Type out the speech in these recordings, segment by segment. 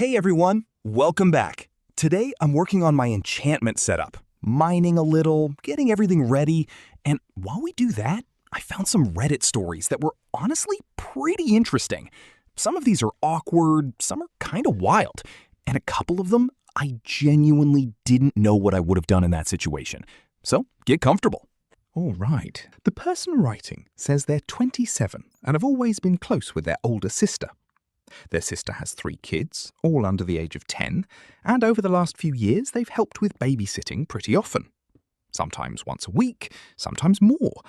Hey everyone, welcome back. Today I'm working on my enchantment setup, mining a little, getting everything ready, and while we do that, I found some Reddit stories that were honestly pretty interesting. Some of these are awkward, some are kind of wild, and a couple of them I genuinely didn't know what I would have done in that situation. So get comfortable. All right. The person writing says they're 27 and have always been close with their older sister. Their sister has 3 kids, all under the age of 10, and over the last few years they've helped with babysitting pretty often. Sometimes once a week, sometimes more,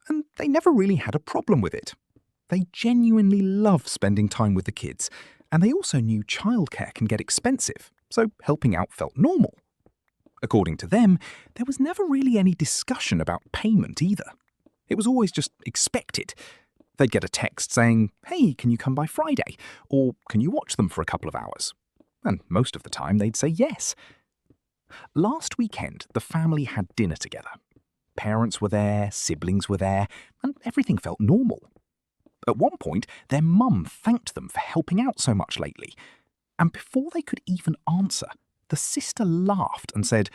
and they never really had a problem with it. They genuinely love spending time with the kids, and they also knew childcare can get expensive, so helping out felt normal. According to them, there was never really any discussion about payment either. It was always just expected. They'd get a text saying, "Hey, can you come by Friday?" or "Can you watch them for a couple of hours?" And most of the time they'd say yes. Last weekend, the family had dinner together. Parents were there, siblings were there, and everything felt normal. At one point, their mum thanked them for helping out so much lately. And before they could even answer, the sister laughed and said,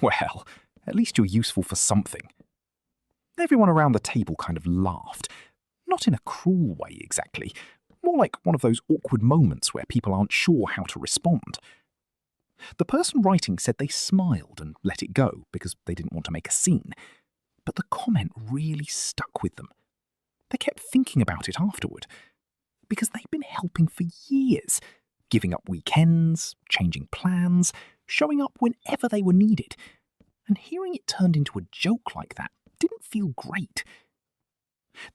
"Well, at least you're useful for something." Everyone around the table kind of laughed. Not in a cruel way exactly, more like one of those awkward moments where people aren't sure how to respond. The person writing said they smiled and let it go because they didn't want to make a scene, but the comment really stuck with them. They kept thinking about it afterward, because they'd been helping for years, giving up weekends, changing plans, showing up whenever they were needed, and hearing it turned into a joke like that didn't feel great.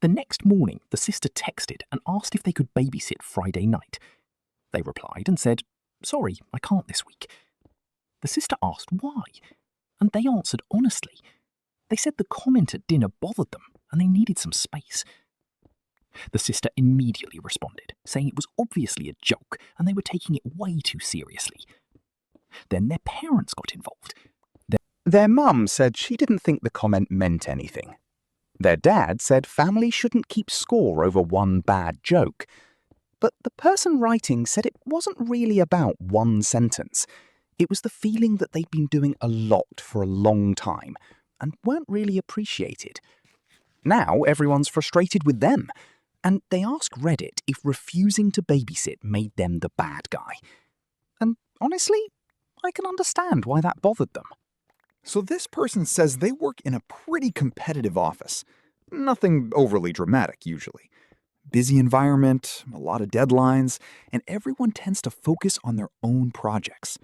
The next morning, the sister texted and asked if they could babysit Friday night. They replied and said, "Sorry, I can't this week." The sister asked why, and they answered honestly. They said the comment at dinner bothered them and they needed some space. The sister immediately responded, saying it was obviously a joke and they were taking it way too seriously. Then their parents got involved. Their mum said she didn't think the comment meant anything. Their dad said family shouldn't keep score over one bad joke. But the person writing said it wasn't really about one sentence. It was the feeling that they'd been doing a lot for a long time and weren't really appreciated. Now everyone's frustrated with them, and they asked Reddit if refusing to babysit made them the bad guy. And honestly, I can understand why that bothered them. So this person says they work in a pretty competitive office. Nothing overly dramatic, usually. Busy environment, a lot of deadlines, and everyone tends to focus on their own projects.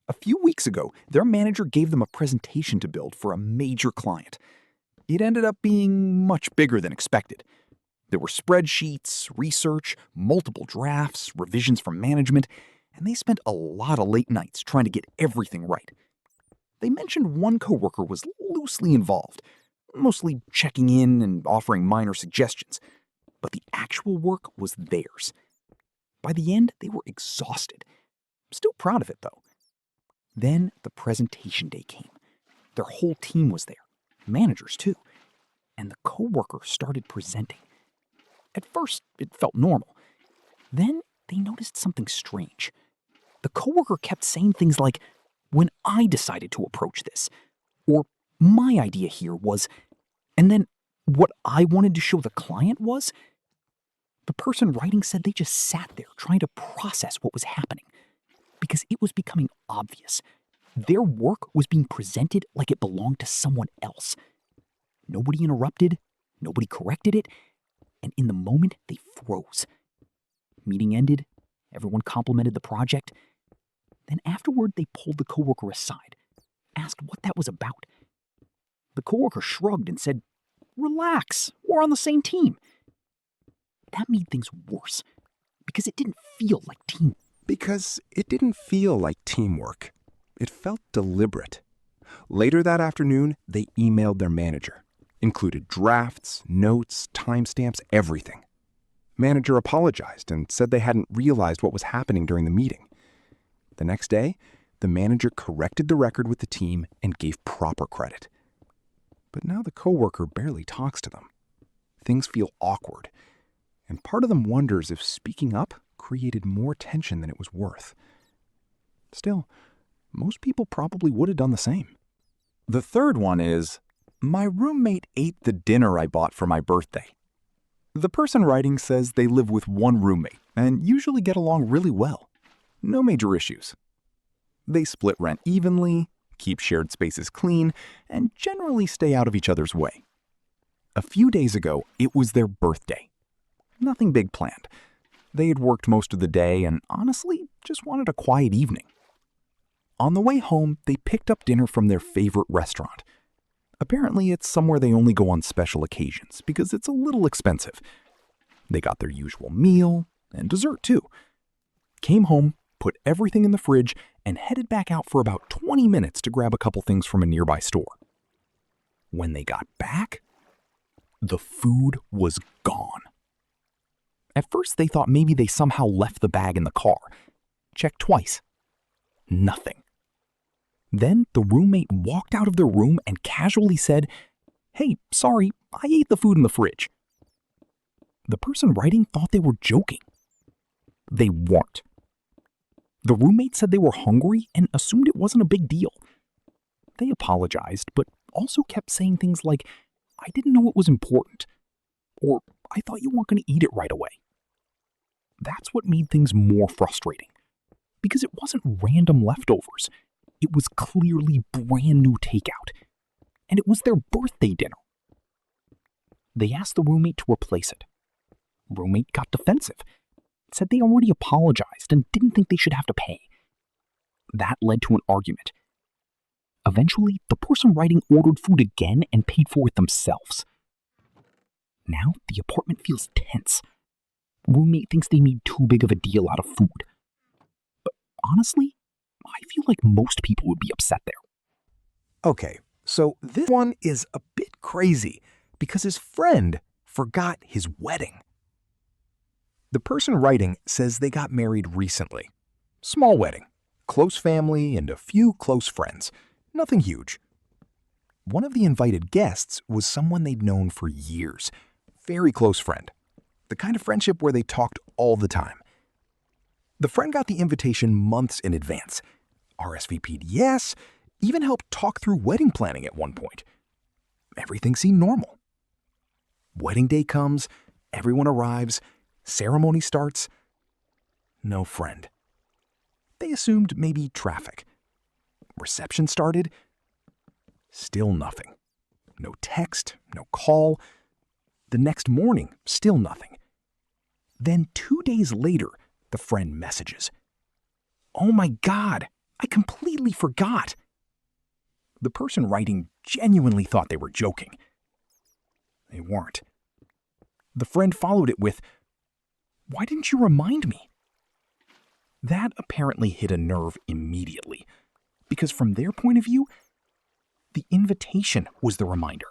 A few weeks ago, their manager gave them a presentation to build for a major client. It ended up being much bigger than expected. There were spreadsheets, research, multiple drafts, revisions from management, and they spent a lot of late nights trying to get everything right. They mentioned one coworker was loosely involved, mostly checking in and offering minor suggestions, but the actual work was theirs. By the end, they were exhausted. Still proud of it, though. Then the presentation day came. Their whole team was there, managers too, and the coworker started presenting. At first, it felt normal. Then they noticed something strange. The coworker kept saying things like, "When I decided to approach this," or "My idea here was," and then what I wanted to show the client was. The person writing said they just sat there trying to process what was happening, because it was becoming obvious. Their work was being presented like it belonged to someone else. Nobody interrupted, nobody corrected it, and in the moment they froze. Meeting ended, everyone complimented the project. Then afterward, they pulled the coworker aside, asked what that was about. The coworker shrugged and said, "Relax, we're on the same team." That made things worse, because it didn't feel like teamwork. It felt deliberate. Later that afternoon, they emailed their manager. Included drafts, notes, timestamps, everything. Manager apologized and said they hadn't realized what was happening during the meeting. The next day, the manager corrected the record with the team and gave proper credit. But now the coworker barely talks to them. Things feel awkward, and part of them wonders if speaking up created more tension than it was worth. Still, most people probably would have done the same. The third one is, my roommate ate the dinner I bought for my birthday. The person writing says they live with one roommate and usually get along really well. No major issues. They split rent evenly, keep shared spaces clean, and generally stay out of each other's way. A few days ago, it was their birthday. Nothing big planned. They had worked most of the day and honestly just wanted a quiet evening. On the way home, they picked up dinner from their favorite restaurant. Apparently, it's somewhere they only go on special occasions because it's a little expensive. They got their usual meal and dessert too. Came home, put everything in the fridge, and headed back out for about 20 minutes to grab a couple things from a nearby store. When they got back, the food was gone. At first, they thought maybe they somehow left the bag in the car. Checked twice. Nothing. Then the roommate walked out of their room and casually said, "Hey, sorry, I ate the food in the fridge." The person writing thought they were joking. They weren't. The roommate said they were hungry and assumed it wasn't a big deal. They apologized, but also kept saying things like, "I didn't know it was important," or "I thought you weren't going to eat it right away." That's what made things more frustrating, because it wasn't random leftovers. It was clearly brand new takeout, and it was their birthday dinner. They asked the roommate to replace it. Roommate got defensive, said they already apologized and didn't think they should have to pay. That led to an argument. Eventually, the person writing ordered food again and paid for it themselves. Now, the apartment feels tense. Roommate thinks they made too big of a deal out of food. But honestly, I feel like most people would be upset there. Okay, so this one is a bit crazy because his friend forgot his wedding. The person writing says they got married recently. Small wedding, close family, and a few close friends. Nothing huge. One of the invited guests was someone they'd known for years. Very close friend. The kind of friendship where they talked all the time. The friend got the invitation months in advance. RSVP'd yes, even helped talk through wedding planning at one point. Everything seemed normal. Wedding day comes, everyone arrives, ceremony starts. No friend. They assumed maybe traffic. Reception started. Still nothing. No text, no call. The next morning, still nothing. Then 2 days later, the friend messages. "Oh my God, I completely forgot." The person writing genuinely thought they were joking. They weren't. The friend followed it with, "Why didn't you remind me?" That apparently hit a nerve immediately, because from their point of view, the invitation was the reminder.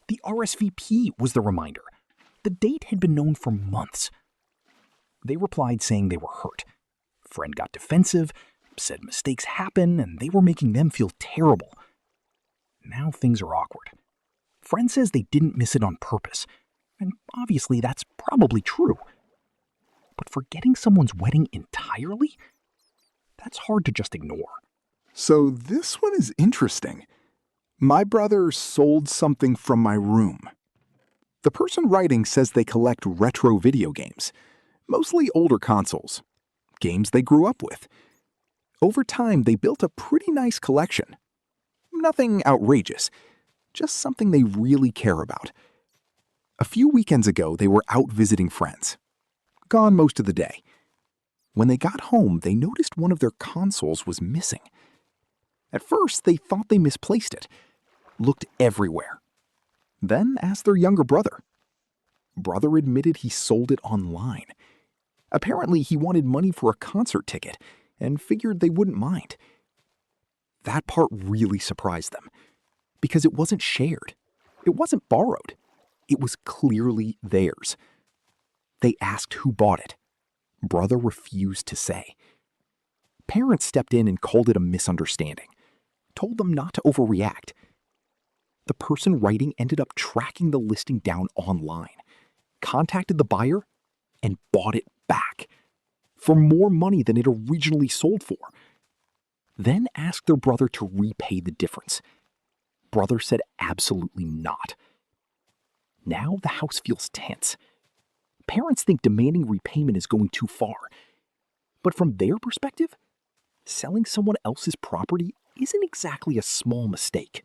The RSVP was the reminder. The date had been known for months. They replied saying they were hurt. Friend got defensive, said mistakes happen, and they were making them feel terrible. Now things are awkward. Friend says they didn't miss it on purpose, and obviously that's probably true. But forgetting someone's wedding entirely? That's hard to just ignore. So this one is interesting. My brother sold something from my room. The person writing says they collect retro video games, mostly older consoles, games they grew up with. Over time, they built a pretty nice collection. Nothing outrageous, just something they really care about. A few weekends ago, they were out visiting friends. Gone most of the day. When they got home, they noticed one of their consoles was missing. At first, they thought they misplaced it. Looked everywhere. Then asked their younger brother. Brother admitted he sold it online. Apparently, he wanted money for a concert ticket and figured they wouldn't mind. That part really surprised them, because it wasn't shared. It wasn't borrowed. It was clearly theirs. They asked who bought it. Brother refused to say. Parents stepped in and called it a misunderstanding, told them not to overreact. The person writing ended up tracking the listing down online, contacted the buyer, and bought it back. for more money than it originally sold for. Then asked their brother to repay the difference. Brother said absolutely not. Now the house feels tense. Parents think demanding repayment is going too far. But from their perspective, selling someone else's property isn't exactly a small mistake.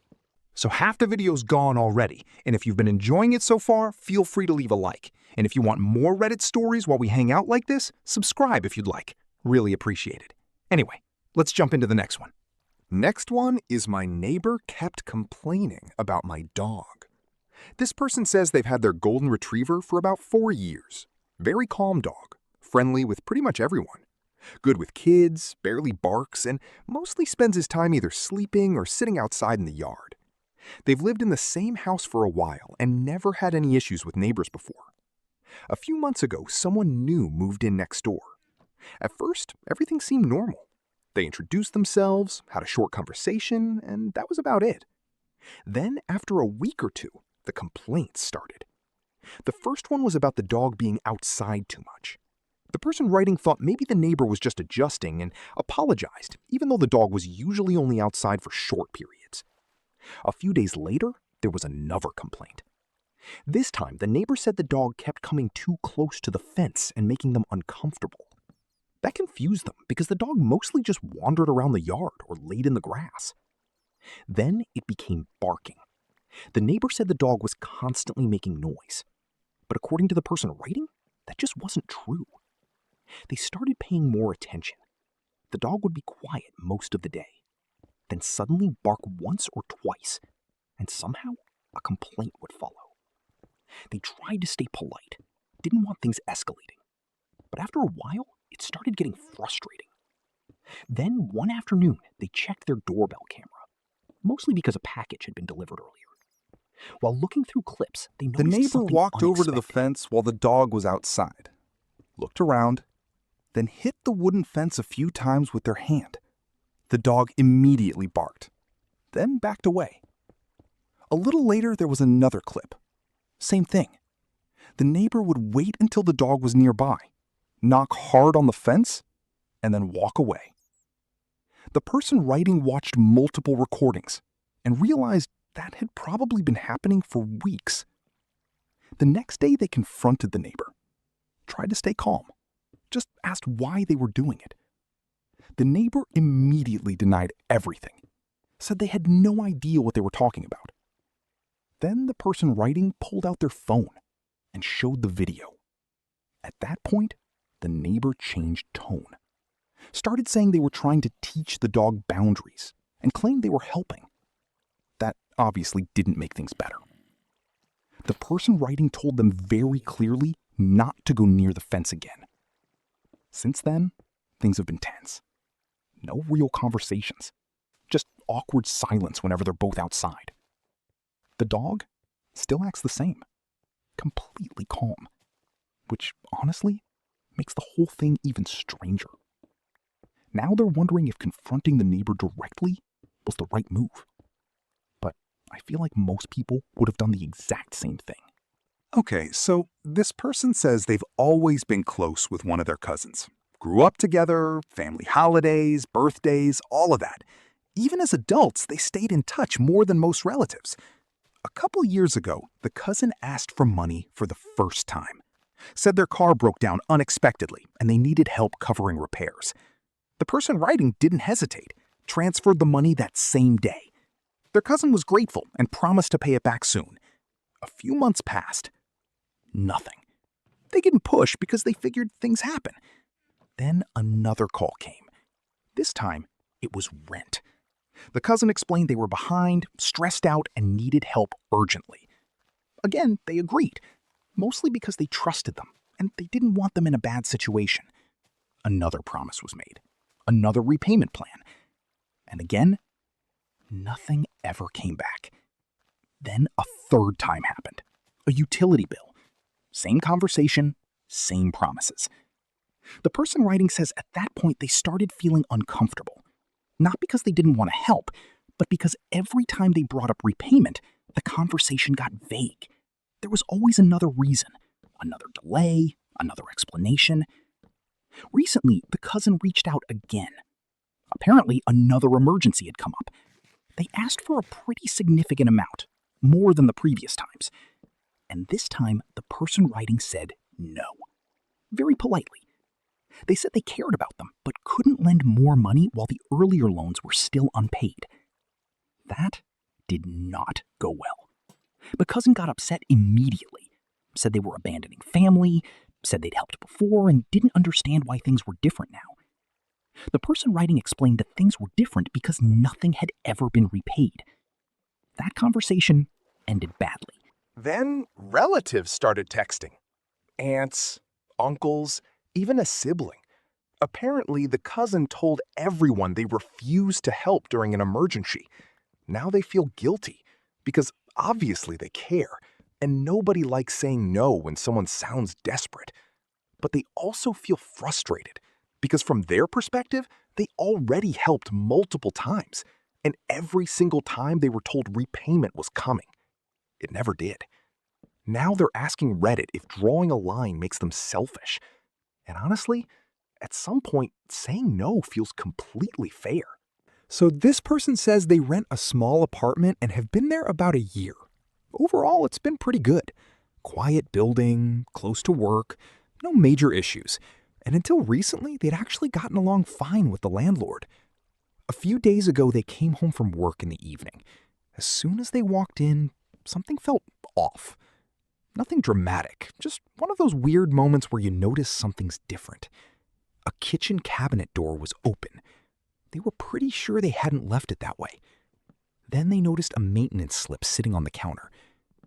So half the video's gone already, and if you've been enjoying it so far, feel free to leave a like. And if you want more Reddit stories while we hang out like this, subscribe if you'd like. Really appreciate it. Anyway, let's jump into the next one. Next one is my neighbor kept complaining about my dog. This person says they've had their golden retriever for about 4 years. Very calm dog, friendly with pretty much everyone. Good with kids, barely barks, and mostly spends his time either sleeping or sitting outside in the yard. They've lived in the same house for a while and never had any issues with neighbors before. A few months ago, someone new moved in next door. At first, everything seemed normal. They introduced themselves, had a short conversation, and that was about it. Then, after a week or two, the complaints started. The first one was about the dog being outside too much. The person writing thought maybe the neighbor was just adjusting and apologized, even though the dog was usually only outside for short periods. A few days later, there was another complaint. This time, the neighbor said the dog kept coming too close to the fence and making them uncomfortable. That confused them because the dog mostly just wandered around the yard or laid in the grass. Then it became barking. The neighbor said the dog was constantly making noise. But according to the person writing, that just wasn't true. They started paying more attention. The dog would be quiet most of the day, then suddenly bark once or twice, and somehow a complaint would follow. They tried to stay polite, didn't want things escalating, but after a while, it started getting frustrating. Then one afternoon, they checked their doorbell camera, mostly because a package had been delivered earlier. While looking through clips, they noticed The neighbor something walked over to the unexpected. fence while the dog was outside, looked around, then hit the wooden fence a few times with their hand. The dog immediately barked, then backed away. A little later, there was another clip. Same thing. The neighbor would wait until the dog was nearby, knock hard on the fence, and then walk away. The person writing watched multiple recordings and realized that had probably been happening for weeks. The next day, they confronted the neighbor, tried to stay calm, just asked why they were doing it. The neighbor immediately denied everything, said they had no idea what they were talking about. Then the person writing pulled out their phone and showed the video. At that point, the neighbor changed tone, started saying they were trying to teach the dog boundaries, and claimed they were helping. That obviously didn't make things better. The person writing told them very clearly not to go near the fence again. Since then, things have been tense. No real conversations, just awkward silence whenever they're both outside. The dog still acts the same, completely calm, which honestly makes the whole thing even stranger. Now they're wondering if confronting the neighbor directly was the right move. But I feel like most people would have done the exact same thing. Okay, so this person says they've always been close with one of their cousins. Grew up together, family holidays, birthdays, all of that. Even as adults, they stayed in touch more than most relatives. A couple years ago, the cousin asked for money for the first time. Said their car broke down unexpectedly and they needed help covering repairs. The person writing didn't hesitate, transferred the money that same day. Their cousin was grateful and promised to pay it back soon. A few months passed. Nothing. They didn't push because they figured things happen. Then another call came. This time, it was rent. The cousin explained they were behind, stressed out, and needed help urgently. Again, they agreed, mostly because they trusted them, and they didn't want them in a bad situation. Another promise was made, another repayment plan. And again, nothing ever came back. Then a third time happened, a utility bill. Same conversation, same promises. The person writing says at that point they started feeling uncomfortable. Not because they didn't want to help, but because every time they brought up repayment, the conversation got vague. There was always another reason, another delay, another explanation. Recently, the cousin reached out again. Apparently, another emergency had come up. They asked for a pretty significant amount, more than the previous times. And this time, the person writing said no. Very politely. They said they cared about them, but couldn't lend more money while the earlier loans were still unpaid. That did not go well. The cousin got upset immediately, said they were abandoning family, said they'd helped before, and didn't understand why things were different now. The person writing explained that things were different because nothing had ever been repaid. That conversation ended badly. Then relatives started texting. Aunts, uncles, even a sibling. Apparently, the cousin told everyone they refused to help during an emergency. Now they feel guilty because obviously they care, and nobody likes saying no when someone sounds desperate. But they also feel frustrated because from their perspective, they already helped multiple times, and every single time they were told repayment was coming. It never did. Now they're asking Reddit if drawing a line makes them selfish. And honestly, at some point, saying no feels completely fair. So this person says they rent a small apartment and have been there about a year. Overall, it's been pretty good. Quiet building, close to work, no major issues. And until recently, they'd actually gotten along fine with the landlord. A few days ago, they came home from work in the evening. As soon as they walked in, something felt off. Nothing dramatic, just one of those weird moments where you notice something's different. A kitchen cabinet door was open. They were pretty sure they hadn't left it that way. Then they noticed a maintenance slip sitting on the counter.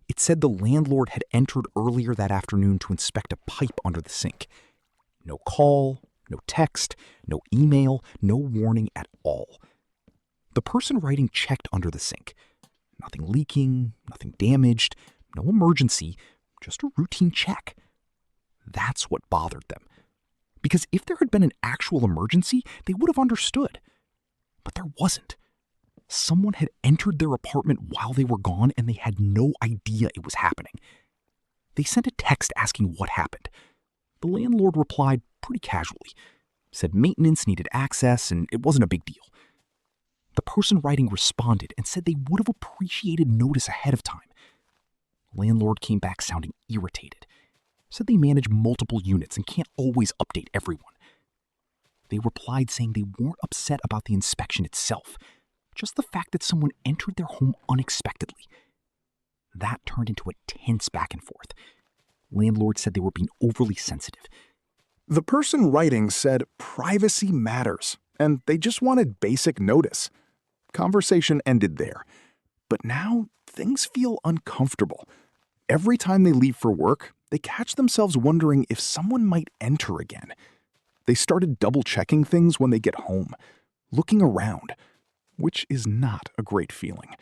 It said the landlord had entered earlier that afternoon to inspect a pipe under the sink. No call, no text, no email, no warning at all. The person writing checked under the sink. Nothing leaking, nothing damaged, no emergency, just a routine check. That's what bothered them. Because if there had been an actual emergency, they would have understood. But there wasn't. Someone had entered their apartment while they were gone and they had no idea it was happening. They sent a text asking what happened. The landlord replied pretty casually, said maintenance needed access and it wasn't a big deal. The person writing responded and said they would have appreciated notice ahead of time. Landlord came back sounding irritated, said they manage multiple units and can't always update everyone. They replied saying they weren't upset about the inspection itself, just the fact that someone entered their home unexpectedly. That turned into a tense back and forth. Landlord said they were being overly sensitive. The person writing said privacy matters, and they just wanted basic notice. Conversation ended there. But now things feel uncomfortable. Every time they leave for work, they catch themselves wondering if someone might enter again. They started double-checking things when they get home, looking around, which is not a great feeling.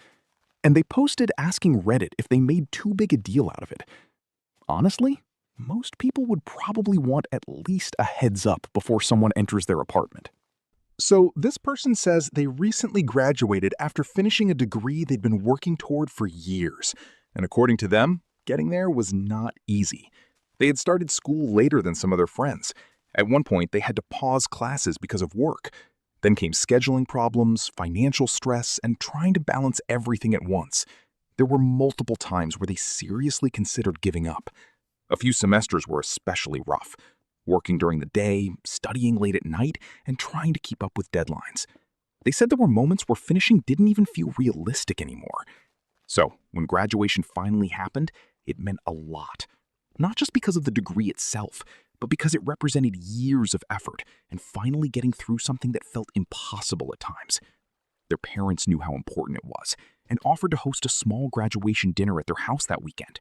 And they posted asking Reddit if they made too big a deal out of it. Honestly, most people would probably want at least a heads up before someone enters their apartment. So this person says they recently graduated after finishing a degree they'd been working toward for years. And according to them, getting there was not easy. They had started school later than some of their friends. At one point, they had to pause classes because of work. Then came scheduling problems, financial stress, and trying to balance everything at once. There were multiple times where they seriously considered giving up. A few semesters were especially rough, working during the day, studying late at night, and trying to keep up with deadlines. They said there were moments where finishing didn't even feel realistic anymore. So, when graduation finally happened, it meant a lot. Not just because of the degree itself, but because it represented years of effort and finally getting through something that felt impossible at times. Their parents knew how important it was and offered to host a small graduation dinner at their house that weekend.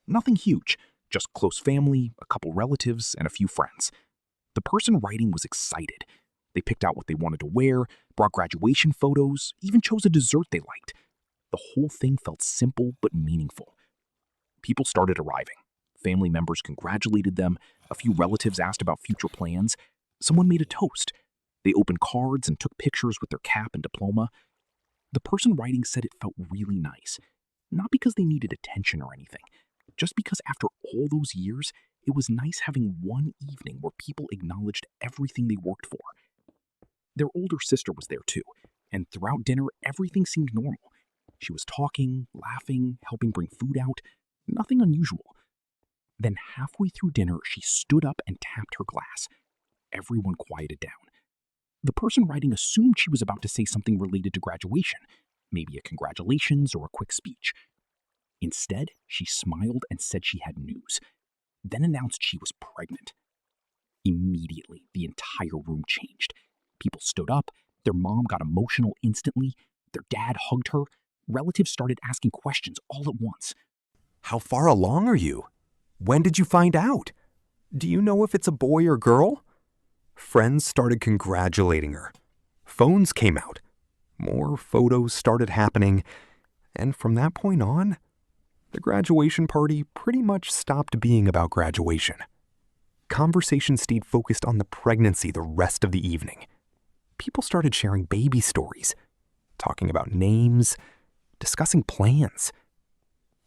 Nothing huge, just close family, a couple relatives, and a few friends. The person writing was excited. They picked out what they wanted to wear, brought graduation photos, even chose a dessert they liked. The whole thing felt simple but meaningful. People started arriving. Family members congratulated them. A few relatives asked about future plans. Someone made a toast. They opened cards and took pictures with their cap and diploma. The person writing said it felt really nice. Not because they needed attention or anything, just because after all those years, It was nice having one evening where people acknowledged everything they worked for. Their older sister was there too, and throughout dinner, everything seemed normal. She was talking, laughing, helping bring food out. Nothing unusual. Then halfway through dinner, she stood up and tapped her glass. Everyone quieted down. The person writing assumed she was about to say something related to graduation, maybe a congratulations or a quick speech. Instead, she smiled and said she had news, then announced she was pregnant. Immediately, the entire room changed. People stood up, their mom got emotional instantly, their dad hugged her, relatives started asking questions all at once. How far along are you? When did you find out? Do you know if it's a boy or girl? Friends started congratulating her. Phones came out. More photos started happening. And from that point on, the graduation party pretty much stopped being about graduation. Conversation stayed focused on the pregnancy the rest of the evening. People started sharing baby stories, talking about names, discussing plans.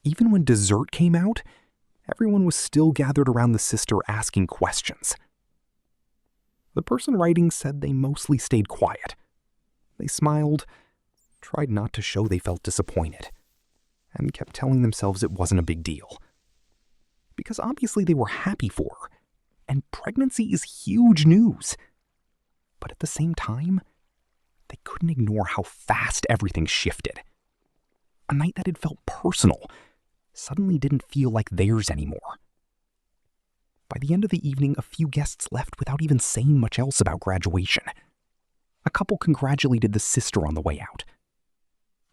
Even when dessert came out, everyone was still gathered around the sister asking questions. The person writing said they mostly stayed quiet. They smiled, tried not to show they felt disappointed, and kept telling themselves it wasn't a big deal. Because obviously they were happy for her, and pregnancy is huge news. But at the same time, they couldn't ignore how fast everything shifted. A night that had felt personal suddenly didn't feel like theirs anymore. By the end of the evening, a few guests left without even saying much else about graduation. A couple congratulated the sister on the way out.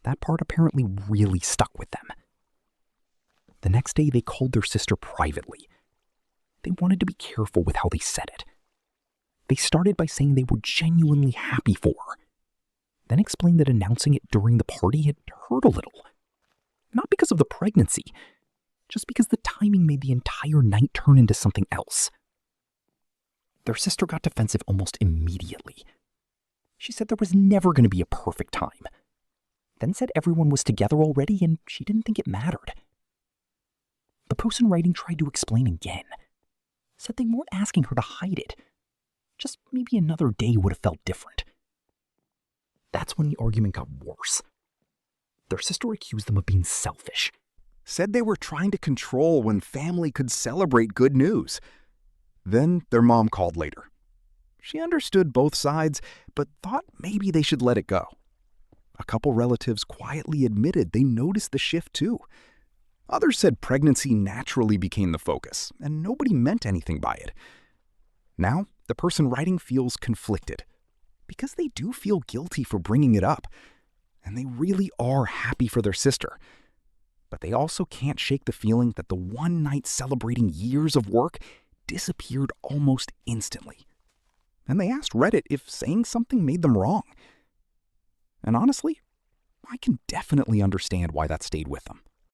That part apparently really stuck with them. The next day, they called their sister privately. They wanted to be careful with how they said it. They started by saying they were genuinely happy for her, then explained that announcing it during the party had hurt a little. Not because of the pregnancy, just because the timing made the entire night turn into something else. Their sister got defensive almost immediately. She said there was never going to be a perfect time, then said everyone was together already and she didn't think it mattered. The person writing tried to explain again, said they weren't asking her to hide it, just maybe another day would have felt different. That's when the argument got worse. Their sister accused them of being selfish. Said they were trying to control when family could celebrate good news. Then their mom called later. She understood both sides, but thought maybe they should let it go. A couple relatives quietly admitted they noticed the shift too. Others said pregnancy naturally became the focus, and nobody meant anything by it. Now, the person writing feels conflicted, because they do feel guilty for bringing it up, and they really are happy for their sister. But they also can't shake the feeling that the one night celebrating years of work disappeared almost instantly. And they asked Reddit if saying something made them wrong. And honestly, I can definitely understand why that stayed with them.